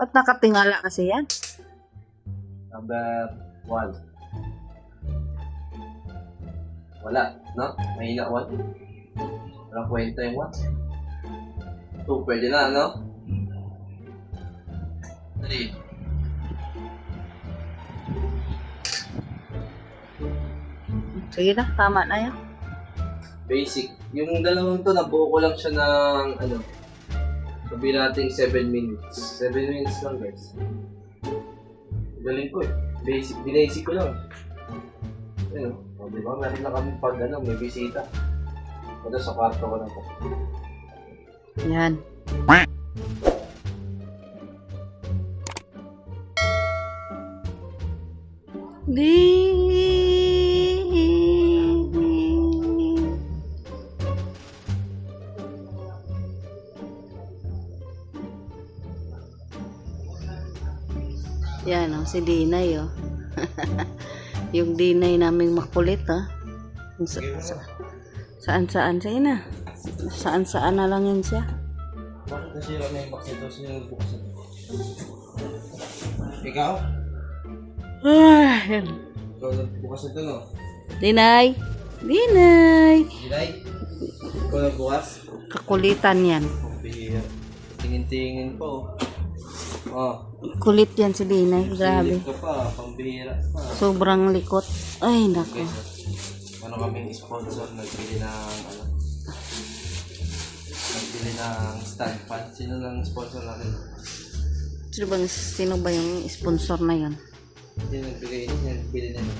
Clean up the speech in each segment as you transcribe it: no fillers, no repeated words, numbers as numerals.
Ba't nakatingala kasi yan? Number 1. Wala, no? Mahina 1. Walang kwenta yung 1. 2, pwede na, no? 3. Sige na, tama na yan. Basic. Yung dalawang to, nabuo ko lang siya ng, sabi natin 7 minutes. 7 minutes lang, guys. Galing ko eh. Basic ko lang. Ayun, diba? Meron na kami pag may bisita. Ito sa kwarto ko na to. Yan. Yan oh, si Dinay oh. Yung Dinay naming makulit oh. Saan-saan siya na. Saan-saan na lang yan siya. Bakit nasira na yung box ito? Sino yung box ito? Ikaw? Yan. Ikaw nagbukas ito, no? Dinay! Dinay! Dilay? Ikaw nagbukas? Kakulitan yan. Pambihira. Tingin-tingin po. Oh. Kulit yan si Dinay. Grabe. Silip ka pa. Pambihira pa. Sobrang likot. Ay, nako. Ano kaming sponsor, nagbili ng stand fan. Sino lang sponsor natin? Sino ba yung sponsor na yun? Sino nagbigay niya? Nagbili nila.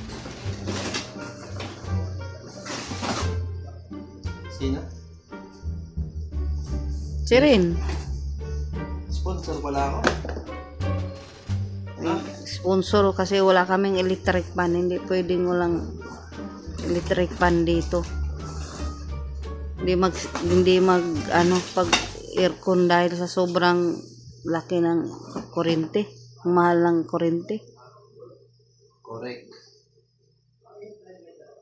Sino? Si Rin. Sponsor pala ako. Ha? Sponsor kasi wala kaming electric fan. Hindi pwedeng walang electric fan dito. Hindi mag pag aircon dahil sa sobrang laki ng kuryente. Mahal ng kuryente. Correct.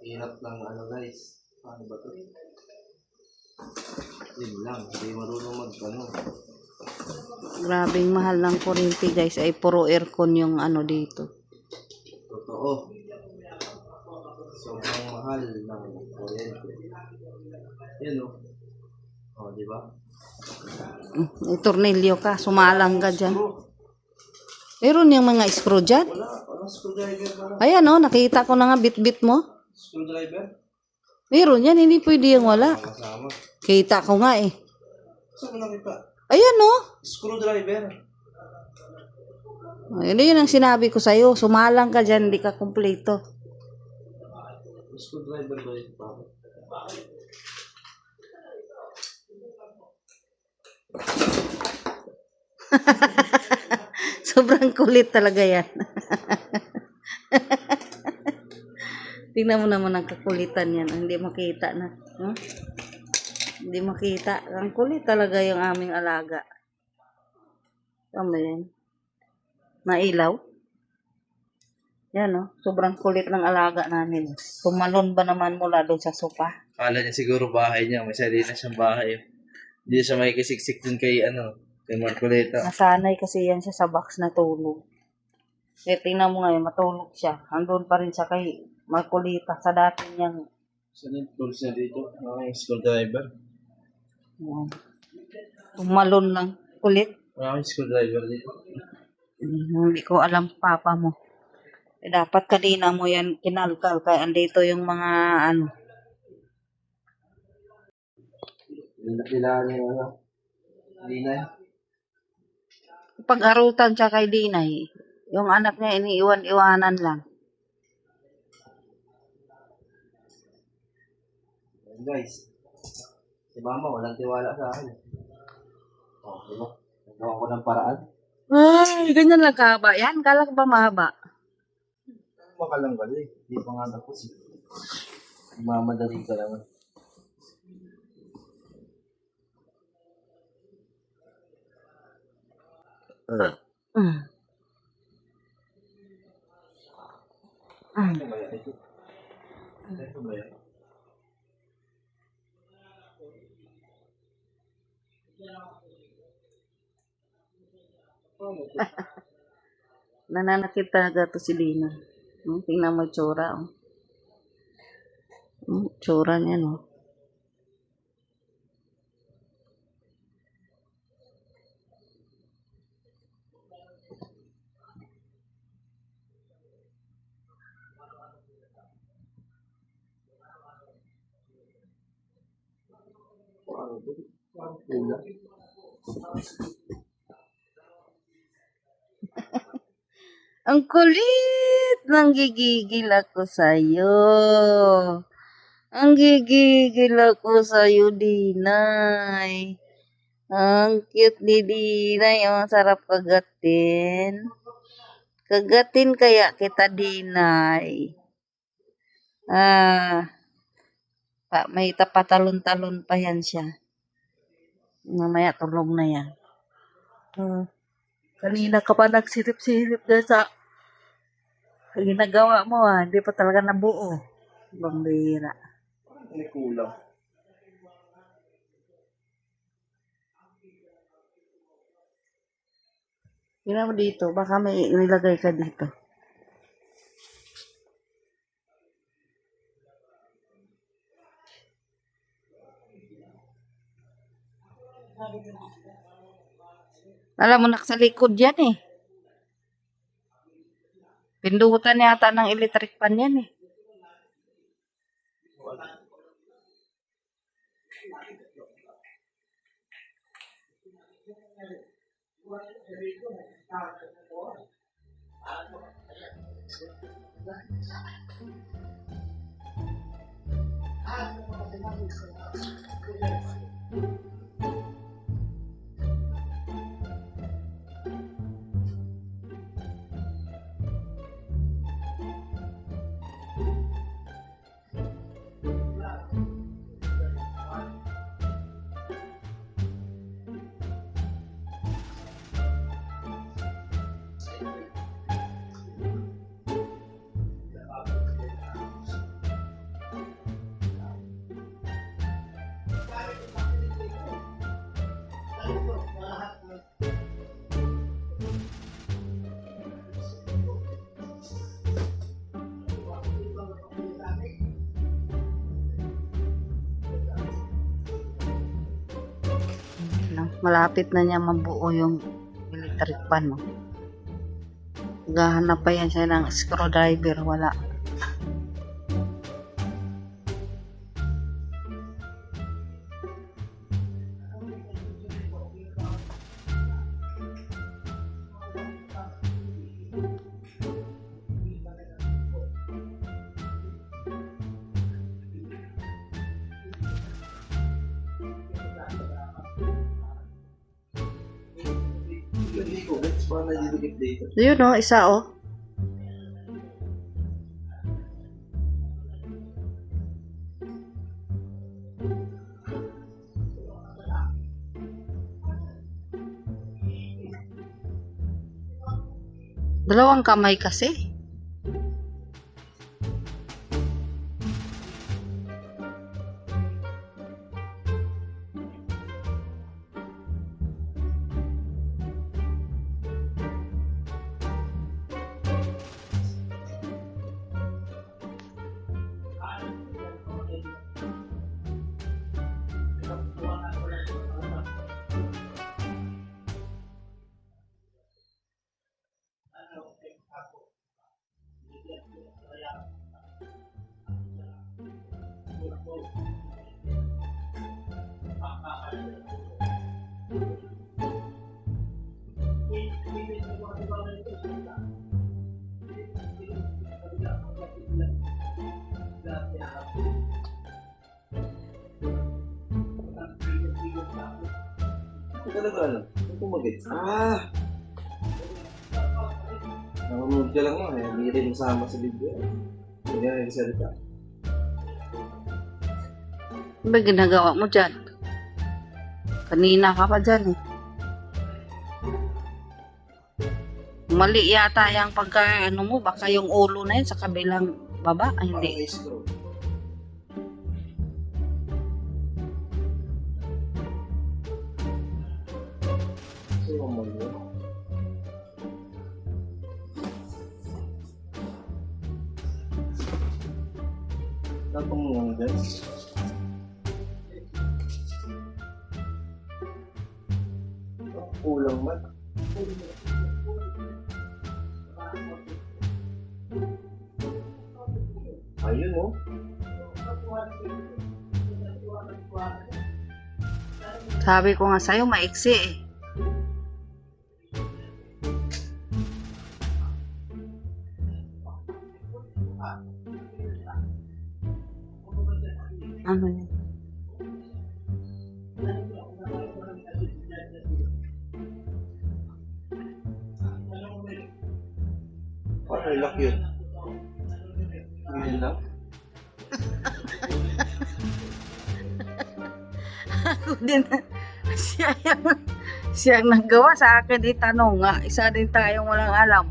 Hirap ng guys. Ano ba to? Yun lang. Hindi marunong Grabing mahal ng kuryente guys. Ay puro aircon yung dito. Totoo. Sobrang mahal ng kuryente. Yan o. O, di ba? Tornilyo ka. Sumalang ka dyan. Meron yung mga screw dyan. Wala screwdriver ba? Ayan o. Nakita ko na nga bit-bit mo. Screwdriver? Meron yan. Hindi pwede yung wala. Kasama. Kita ko nga eh. Saan mo nakita? Ayan o. Screwdriver. Ayun yun ang sinabi ko sa'yo. Sumalang ka dyan. Hindi ka kumpleto. Screwdriver ba ito? Sobrang kulit talaga yan. Tingnan mo naman ang kakulitan yan. Hindi makita na. Hindi makita. Ang kulit talaga yung aming alaga. Tama yan. Nailaw. Yan o. Sobrang kulit ng alaga namin. Tumalon ba naman mula doon sa sopa? Kala niya siguro bahay niya. May sarili na siyang bahay. Hindi siya may kisiksik dun kay kay Marcoleta. Nasanay kasi yan siya sa box na tulog. Kaya tingnan mo ngayon, matulog siya. Andun pa rin siya kay Marcoleta sa dati niyang... Saan yung tools niya dito? Yung screwdriver. Yan. Tumalon lang. Kulit. Wala akong screwdriver dito. Hindi ko alam papa mo. Dapat kanina mo yan kinalkal kaya andito yung mga Kailangan niya Dinay. Pag-arutan siya kay Dinay, yung anak niya iniiwan-iwanan lang. Guys, si mama walang tiwala sa akin. Oh, diba? Nagawa ko ng paraan. Ay, ganyan lang kahaba. Yan, kala ko ba mahaba? Makalang gali. Hindi pa nga tapos. Mamadali ka naman. Ano ba yan? Ano ba yan? Nananakit talaga to si Dina. Tingnan mo yung tsura. Oh. Tsura niya, no? Ang kulit! Nanggigigil ako sa'yo. Ang gigigil ako sa'yo, Dinay. Ang cute ni Dinay. Ang sarap kagatin. Kagatin kaya kita, Dinay. May tapatalon-talon pa yan siya. Mamaya tulog na yan. Kanina ka pa nagsirip-sirip dyan sa ginagawa mo Hindi pa talaga nabuo. Bambira. May kulang. Tingnan mo dito. Baka may nilagay ka dito. Alam mo, nasa likod yan eh. Pindutan yata ng electric pan yan eh. Malapit na niya mabuo yung electric pan. No? Gahanap pa yan siya ng screwdriver. Wala. Yun o, isa o. Dalawang kamay kasi. Talaga alam. Ito mag-gets. Nanonood ka lang yun. Hindi rin masama sa video. Hindi na nagsalita. Ano ba ginagawa mo dyan? Kanina ka pa dyan eh. Mali yata yung pagka ano mo. Baka yung ulo na yun sa kabilang baba. Ay, hindi. Tatong lang guys. Kulang man. Ayun oh. Sabi ko nga sa'yo, maiksi eh. Ano yun? Parang laki yun. Hindi lang. Ako din. Siya ang naggawa sa akin. Itanong nga. Isa din tayong walang alam.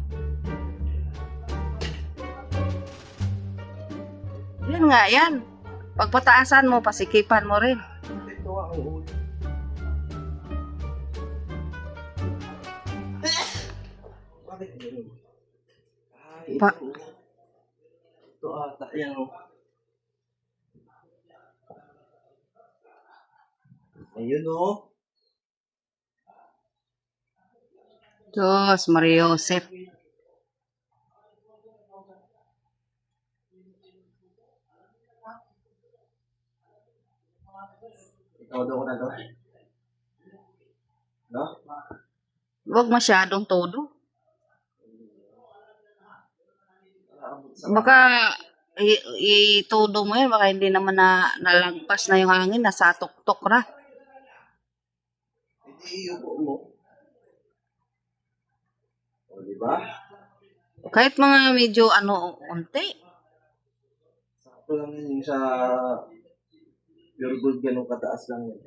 Yan nga yan. Pagpataasan mo, pasikipan mo rin. Ito ang ulo. Bakit yun? Ay, ito. Pa- Ito ata. Yan oh. Ayun oh. Diyos, Maria Josep. Ikaw daw ko na daw. No? Huwag masyadong todo. Baka itudo mo yan, baka hindi naman nalagpas na yung hangin, nasa tuktok na. Hindi iupo mo. O, diba? Kahit mga medyo unti. Sakto lang yun yung sa pure gold, ganun kataas lang yun.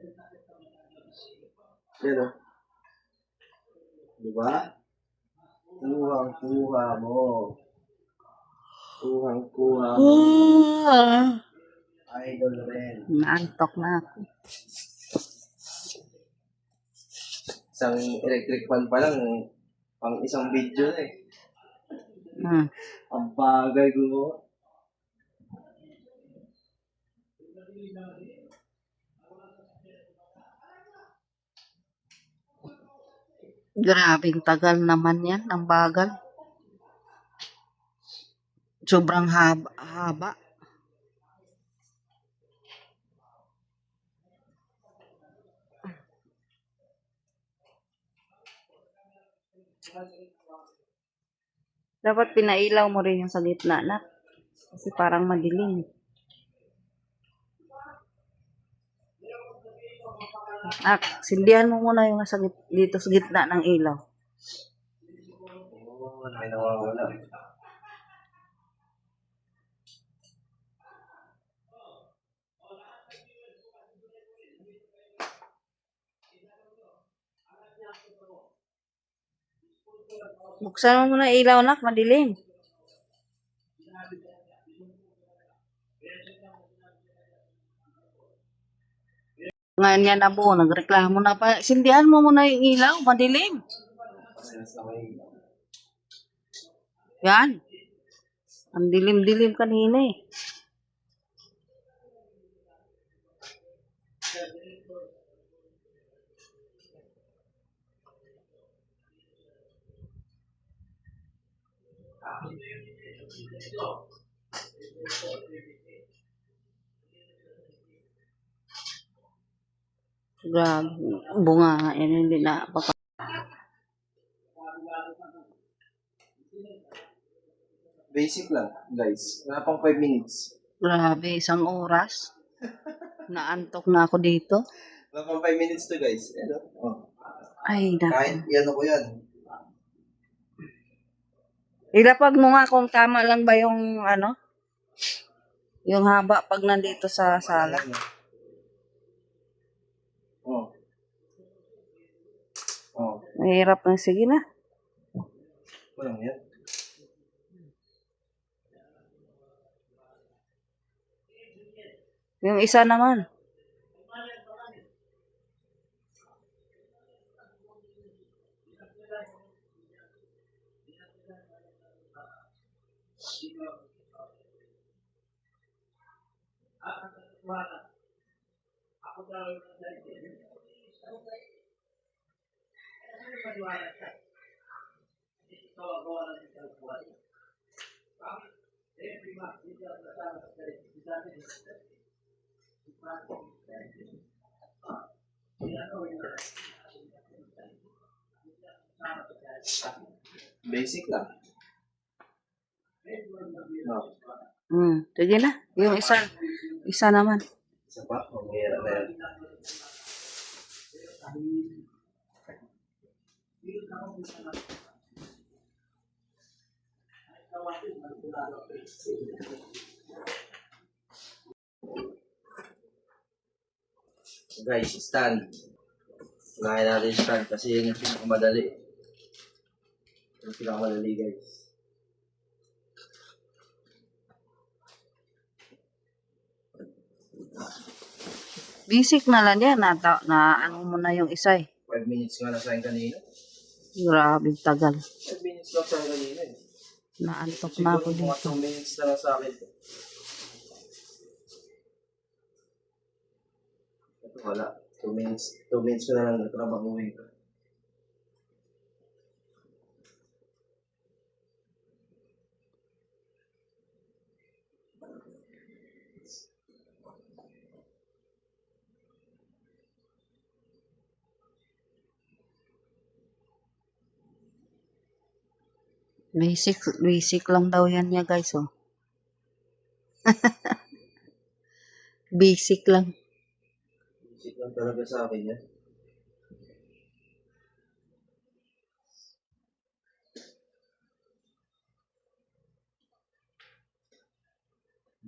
Yan o. Diba? Kuhang-kuha mo. Kuhang-kuha mo. Idol rin. Naantok na ako. Isang electric fan pa lang, pang isang video na eh. Ang bagay ko. Grabing tagal naman yan, ang bagal. Sobrang haba. Dapat pinailaw mo rin yung sa gitna na. Kasi parang madilim. Sindihan mo muna yung dito sa gitna ng ilaw. Oo, may nawawala. Buksan mo muna ilaw, nak, madilim. Ngayon yan na po, nagreklamo na pa. Sindihan mo muna yung ilaw, madilim. Yan. Ang dilim-dilim kanina eh. Grabe. Bunga nga yan, hindi na Basic lang, guys. Wala pang 5 minutes. Grabe, 1 oras. Naantok na ako dito. Wala pang 5 minutes to, guys. Ano? Oh. Ay, Kahit naku. yan ako yan. Ilapag mo nga kung tama lang ba yung yung haba pag nandito sa sala. Oh. Oh. Mahirap na. Sige na. Walang yan. Yung isa naman. Basic lang. No. Sige na. Yung isa naman. Isa pa, mahirap na yan. Guys, stand. Unahin natin stand kasi yun yung pinakamadali. Yung pinakamadali, guys. Basic na lang yan. Na ano mo na yung isa eh. 5 minutes nga na sa akin kanina. Grabe tagal. 5 minutes lang sa akin kanina eh. Naantok na ako Siguro mga dito. 2 minutes na lang sa akin. Ito wala. 2 minutes. 2 minutes ko na lang natrabahuin ko. Basic lang daw yan niya guys oh. Basic lang. Isip lang talaga sa akin yan.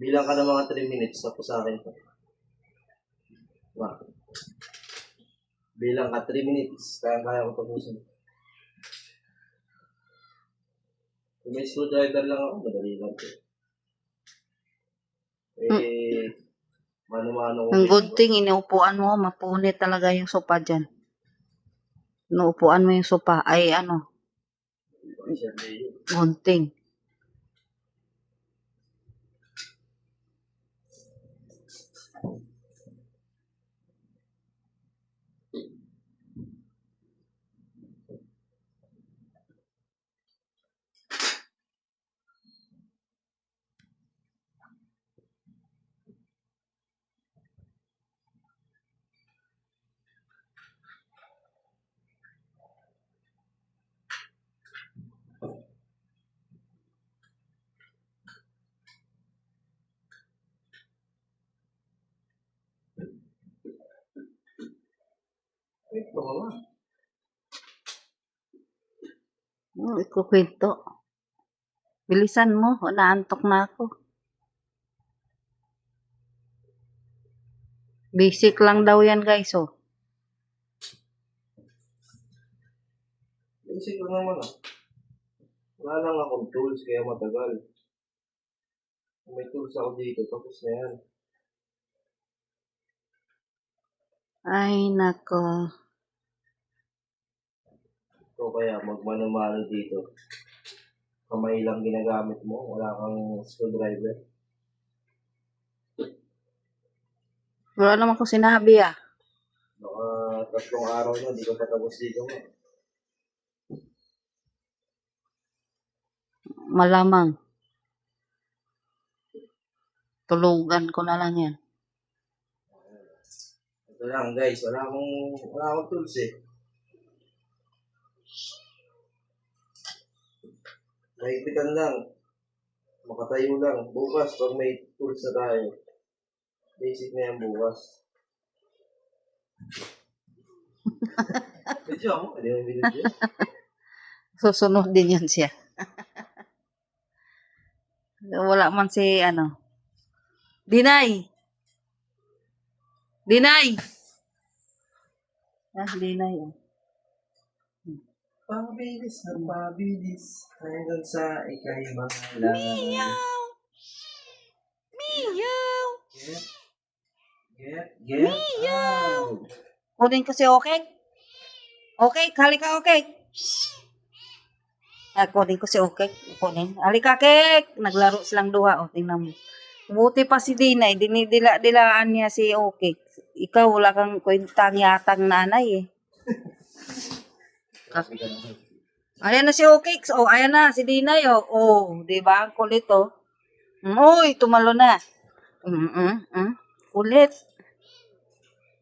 Bilang ka ng mga 3 minutes tapos sa akin. Diba? Bilang ka 3 minutes, kaya ko tapusin. Kung may screwdriver lang ako, madali lang ito. Mano-mano ko. Ang good thing, inuupuan mo, mapunit talaga yung sopa dyan. Inuupuan mo yung sopa, ay ano, gunting. Wait, baka nga. Ikukwento. Bilisan mo, naantok na ako. Basic lang daw yan guys oh. Isip ko naman ah. Wala lang akong tools kaya matagal. Kung may tools ako dito, tapos na yan. Ay nako. So kaya magmano-mano dito. Kamay lang ginagamit mo, wala kang screwdriver. Wala naman ko sinabi ah. Baka 3 araw na, di ko patapos dito mo. Malamang. Tulugan ko na lang yan. Ito lang guys, wala akong tools eh. Mahigpitan lang. Makatayo lang. Bukas, pag may tools na tayo. Basic na yan bukas. Video mo? Hindi mo video? Susunod din yan siya. Wala man si ano. Dinay! Dinay! Dinay oh. Pabilis na pabilis. Hanggang sa ikay mga Meow! Meow! Get out! Kunin ko si Okay. Okay, halika Okay. Kunin ko si Okay. Kunin. Halika Kek. Naglaro silang duha. O, tingnan mo. Buti pa si Dinay, dinidila-dilaan niya si Okay. Ikaw, wala kang kwentang yatang nanay eh. Kasi ganun. Ayan na si Okay. Oh, ayan na si Dinay. Oh, oh di ba? Ang kulit oh. Uy, tumalo na. Kulit.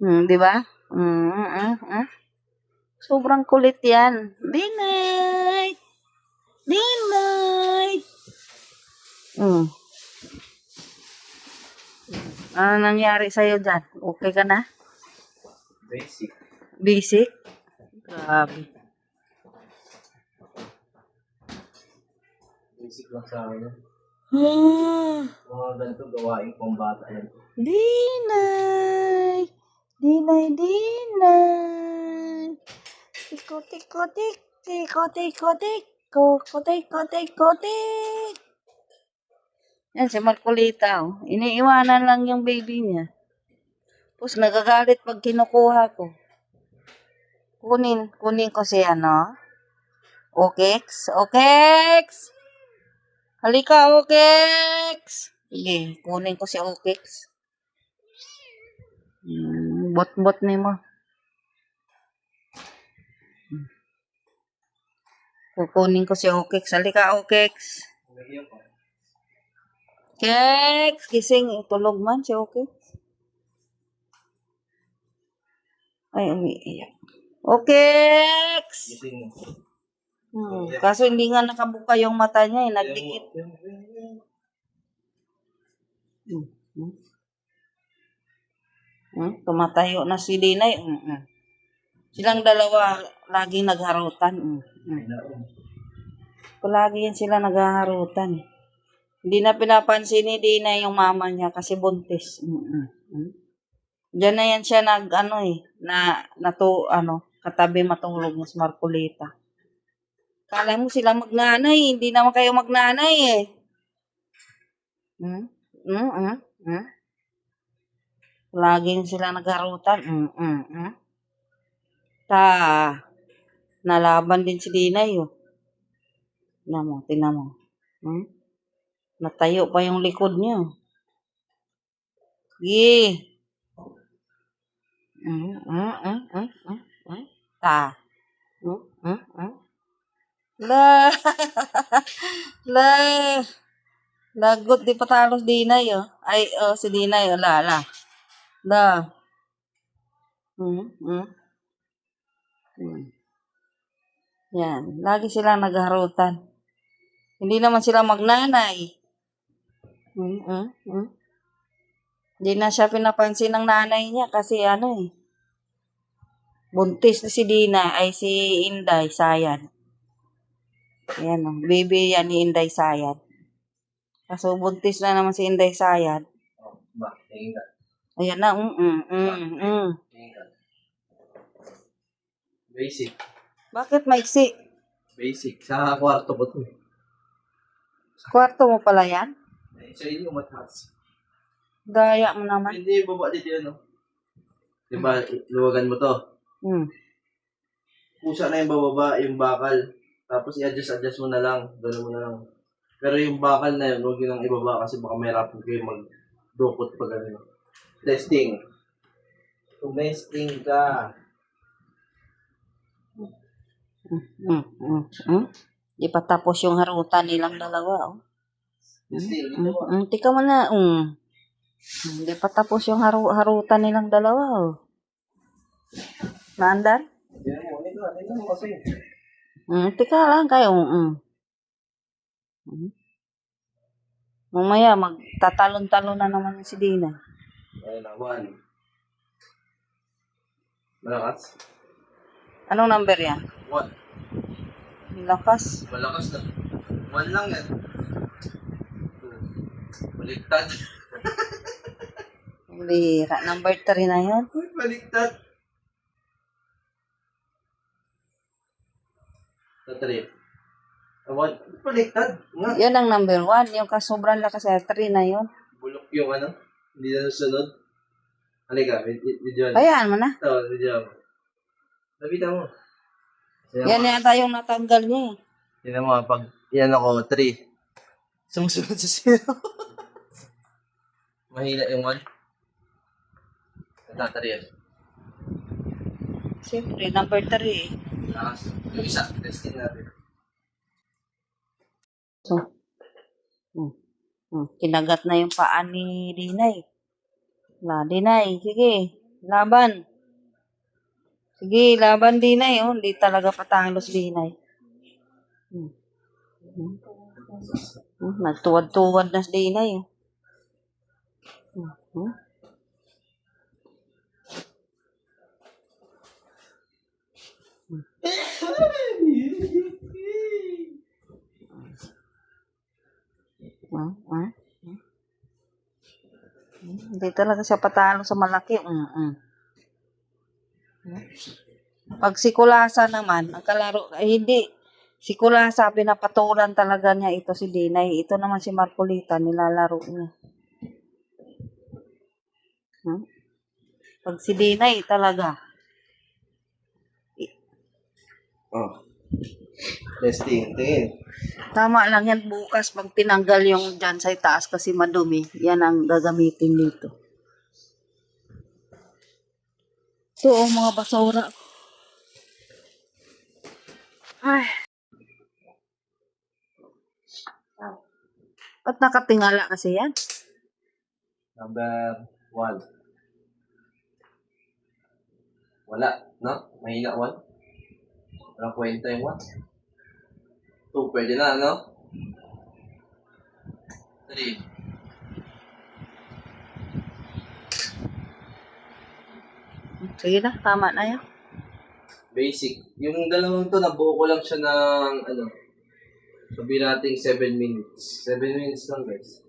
Di ba? Sobrang kulit yan. Dinay! Dinay! Ano nangyari sa'yo dyan? Okay ka na? Basic. Basic? Grabe. Basic lang sa akin. Ah, Mga ganito gawain pang bata yan. Dinay! Dinay, Dinay! Tikot, tikot, tik, tikot, tikot, tik, tikot, tikot, tikot, tik. Yan, si Marcolita, oh. Iniiwanan lang yung baby niya. Tapos nagagalit pag kinukuha ko. Kunin ko si ano. Okex, Okex! Halika, Okex! Sige, kunin ko si Okex. Bot-bot ni mo. Kukunin ko si Okex. Halika, Okex. Lagyan ko. Kex! Gising, tulog man si Okex. Ay, umiiyak. Okex! Gising mo. Kaso hindi nga nakabuka yung mata niya, eh. Nagdikit. Tumatayo na si Dinay. Silang dalawa laging nagharutan. Palagi yan sila naghaharutan. Hindi na pinapansin ni Dinay yung mama niya kasi buntis. Diyan na yan siya katabi matulog ng Marcolita. Kala mo sila magnanay, hindi naman kayo magnanay eh. Laging sila nagharutan. Nalaban din si Dinay, oh. Tingnan mo. Natayo pa yung likod niya. Sige. La. La. Lagot di patalos Dinay, oh. Ay, si Dinay, oh. La. Yan. Lagi sila nagharutan. Hindi naman sila magnanay. Hindi na siya pinapansin ng nanay niya kasi buntis na si Dina ay si Inday Sayad. Ayan o, baby yan ni Inday Sayad. Kaso buntis na naman si Inday Sayad. Oh, ba, tingin ka. Ayan na, Tingin ka. Basic. Bakit maiksi? Basic. Sa kwarto ko to. Kwarto mo pala yan? Ay, sa inyo mataas. Daya mo naman. Hindi, baba dito yun, no? Diba, luwagan mo to. Pusa na yung bababa, yung bakal. Tapos i-adjust mo na lang. Gano'n mo na lang. Pero yung bakal na yun, huwag yun ang ibaba kasi baka may rapid kayo mag-dukot pa gano'n. Testing. Tumesting ka. Di pa tapos yung harutan nilang dalawa, oh. Testing. Tika mo na, Di pa tapos yung harutan nilang dalawa, oh. Naandar? Yan mo, ito mo kasi. Tika lang kayo, Mamaya, magtatalon-talon na naman si Dina. Ayun na, 1. Malakas? Anong number yan? 1. Lakas. Malakas na. 1 lang yan. Baliktad. Lira. Number 3 na yun. Uy, baliktad. Sa 3. Baliktad. Nga. Yan ang number 1. Yung kasobrang lakas sa 3 na yun. Bulok yung hindi na susunod. Halika, video. Hayaan mo na. Ito, video. Nabita mo. Yan yata yung natanggal niya, eh. Tignan mo, pag yan ako, 3. Sumusunod sa 0. Mahina yung 1. Natatariyan. Siyempre, number 3. Tapos, yung isa, testing natin. So, kinagat na yung paa ni Dinay. Dinay, sige, laban. Sige, laban Dinay. Oh, hindi talaga patalo si Dinay. Nagtuwad-tuwad na si Dinay. Hindi talaga siya patalo sa malaki. Pag si Kulasa naman, ang kalaro, ay hindi. Si Kulasa, pinapatulan talaga niya ito si Dinay. Ito naman si Marcolita, nilalaro niya. Pag si Dinay talaga. Oh. Testing. Tingin. Tama lang yan bukas pag tinanggal yung dyan sa itaas kasi madumi. Yan ang gagamitin dito. So, mga basura. Ay. Ba't nakatingala kasi yan? Number 1. Wala, no? Mahina 1. Walang kwenta yung 1. 2, pwede na, no? 3. Sige na, tama na yan. Basic. Yung dalawang to, nabuo ko lang siya ng, sabi nating 7 minutes. 7 minutes lang, guys.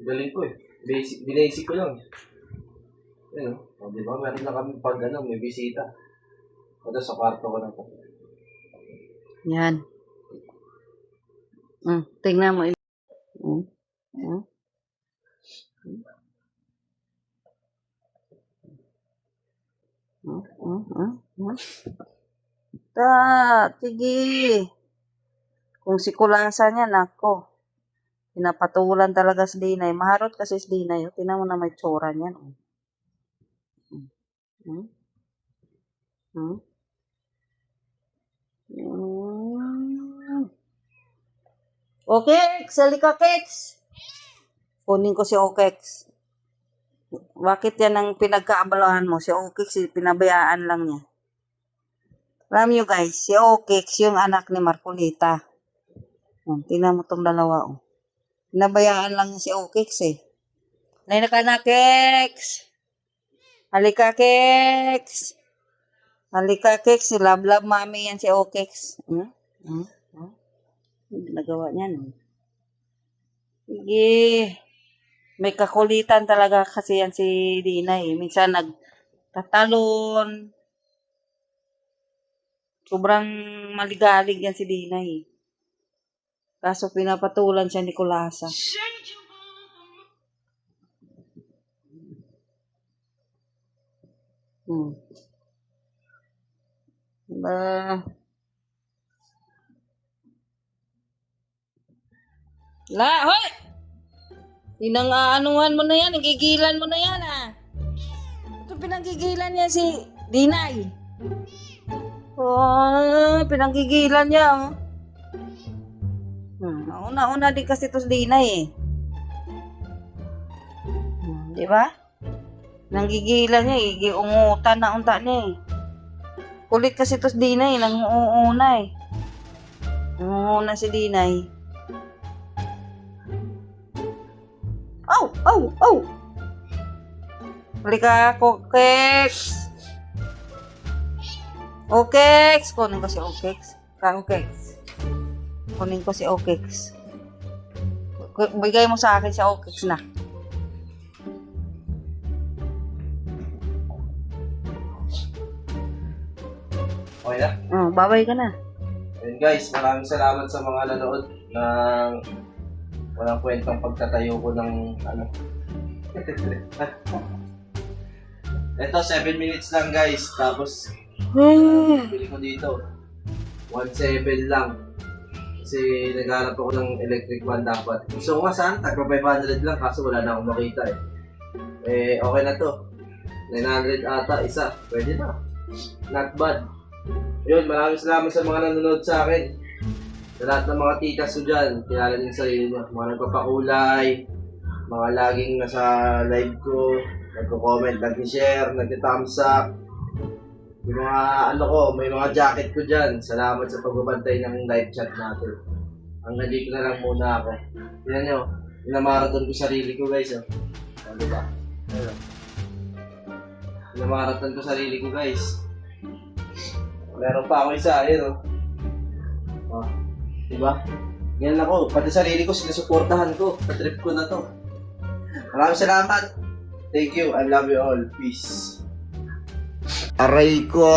Galing ko eh. Basic ko lang. Yan, o. Diba? Meron na kami pag, may bisita. O, sa kwarto ko na to. Yan. Tingnan mo. Sige. Kung si Kulasa niya, nako. Pinapatulan talaga si Dinay. Maharot kasi si Dinay. Tingnan mo na may tsura niyan. Okay, salika Kex. Kunin ko si Okex. Bakit yan ang pinagkaabalahan mo? Si Okex, pinabayaan lang niya. Alam nyo guys, si Okex, yung anak ni Marcolita. Tingnan mo tong dalawa. Pinabayaan lang niya si Okex eh. Halika na, Kex. Halika, Kex. Halika, Kex. Si Love Mami yan si Okex. Nagawa niyan. Sige. May kakulitan talaga kasi yan si Dinay. Minsan nagtatalon. Sobrang maligalig yan si Dinay. Kaso pinapatulan siya ni Kulasa. Hoy! Inang-aanuhan mo na yan, nagigilan mo na yan Ito pinanggigilan niya si Dinay. Pinanggigilan niya Una-una din kasi ito si Dinay Di ba? Nanggigilan niya giungutan na unta niya Kulit kasi ito si Dinay, nanguuna Nangunguna si Dinay. Oh! Halika, Okex. Okex! Kunin ko si Okex. Kunin ko si Okex. Bigay mo sa akin si Okex na. Okay na? Babay ka na. And guys, maraming salamat sa mga nanood ng walang kwentang pagtatayo ko ng Ito, 7 minutes lang guys. Tapos, bili ko dito. 1.7 lang. Kasi naghanap ako ng electric fan dapat. Gusto ko nga sana, tagpa 500 lang kaso wala na akong makita eh. Eh, okay na to. 900 ata, isa. Pwede na. Not bad. Yun, maraming salamat sa mga nanonood sa akin. Sa lahat ng mga titas ko dyan, kilala niyo yung sarili niyo. Mga nagpapakulay, mga laging nasa live ko, nagko-comment, nag-share, nag-thumbs up. Yung mga ano ko, may mga jacket ko dyan. Salamat sa pagbabantay ng live chat natin. Hanggang dito na lang muna ako. Tingnan nyo, pinamarathon ko sarili ko guys. Oh. Ano ba? Ayun. Pinamarathon ko sarili ko guys. Meron pa ako isa, ayun oh. Oh. Diba? Ganyan ako, pati sarili ko, sinusuportahan ko. Patrip ko na to. Maraming salamat. Thank you, I love you all. Peace. Aray ko!